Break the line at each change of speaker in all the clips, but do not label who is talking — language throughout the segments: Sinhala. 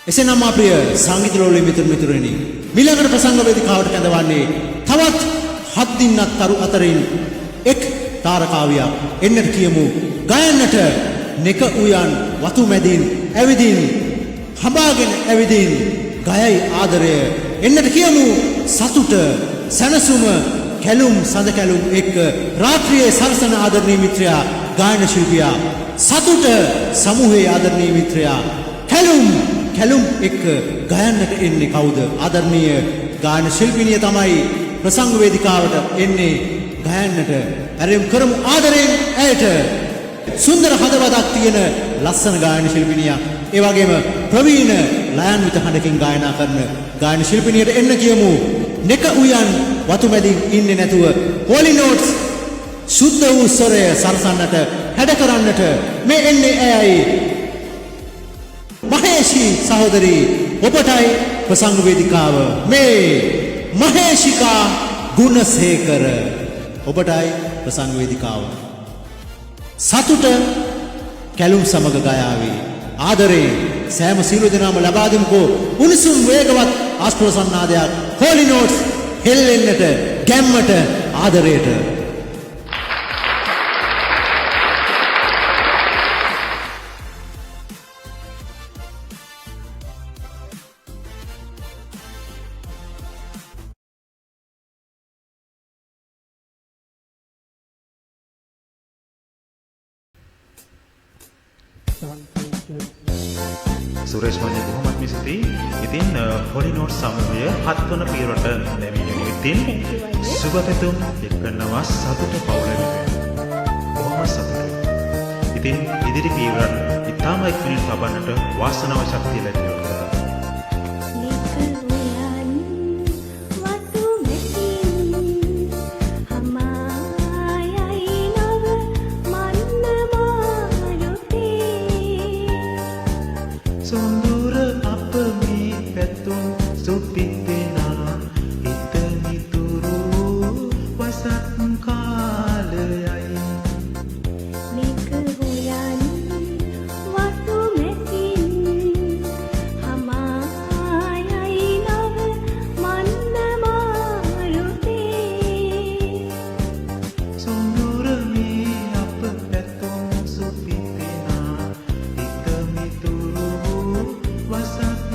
එසේනම් අප්‍රිය සංගීත ලෝලී මිතුරනි මිලඟට ප්‍රසංග වේදිකාවට කැඳවන්නේ තවත් 7 දිනක් තරු අතරින් එක් තාරකාවියක් එන්නට කියමු ගයන්නට නෙක උයන් වතු මැදින් ඇවිදින් හඹාගෙන ඇවිදින් ගයයි ආදරය එන්නට කියමු සතුට සනසුම කැලුම් සඳ කැලුම් එක්ක රාත්‍රියේ සරසන ආදරණීය මිත්‍රයා ගායන ශිල්පියා සතුට සමූහයේ ආදරණීය මිත්‍රයා කැලුම් එක්ක ගයන්නට එන්නේ කවුද ආදරණීය ගායන ශිල්පිනිය තමයි ප්‍රසංග වේදිකාවට එන්නේ ගයන්නට ඇරෙම් කරමු ආදරයෙන් ඇයට සුන්දර හදවතක් තියෙන ලස්සන ගායන ශිල්පිනියක් ඒ වගේම ප්‍රවීණ ලයන්විත හඬකින් ගායනා කරන ගායන ශිල්පිනියට එන්න කියමු නෙක උයන් වතු මැදින් ඉන්නේ නැතුව හෝලි නෝට්ස් සුද්ධ වූ ස්වරය සරසන්නට හැඩ කරන්නට මේ එන්නේ ඇයයි මහේෂී සහෝදරී ඔබටයි ප්‍රසංග වේදිකාව මේ මහේෂිකා ගුණසේකර ඔබටයි ප්‍රසංග වේදිකාව සතුට කැලුම් සමග ගයාවි ආදරේ සෑම සියලු දෙනාම ලබා දෙමුකෝ උණුසුම් වේගවත් ආස්ප්‍රසන්නාදයක් හෝලි නෝට්ස් හෙල්ලෙන්නට ගැම්මට ආදරයට
සුරේෂ් මල්ලි බොහොමත් මිස්ති. ඉතින් හොලි නෝට් සමූහය 7 වන පියවරට නැමී ඉතින් සුබ පැතුම් එක්කනවා සතුට පවුල වෙනුවෙන්. බොහොම සතුටුයි. ඉතින් ඉදිරි පියවරන් ඉතාම ඉක්මනින් ලබන්නට වාසනාව ශක්තිය ලැබෙනවා.
What's up?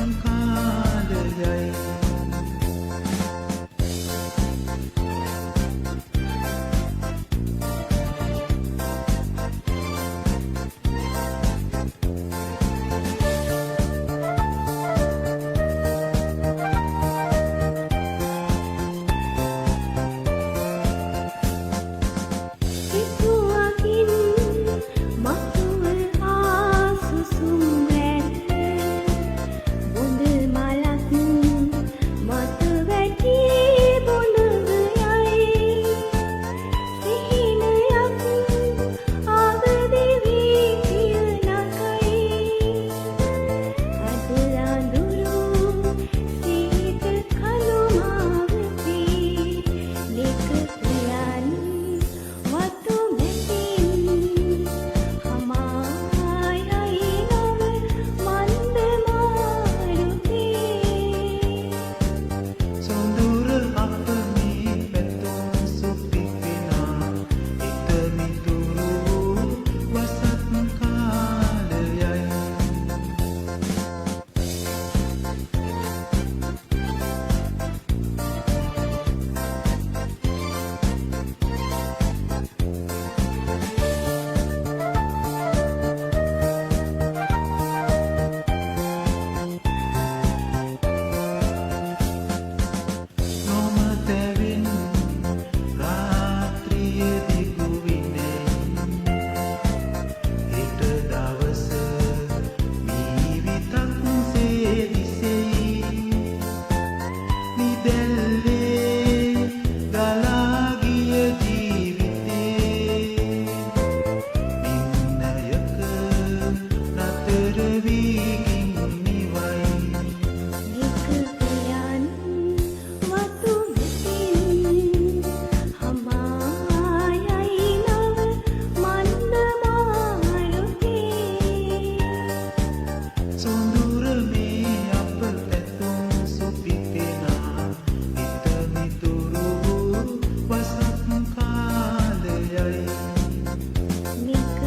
මේක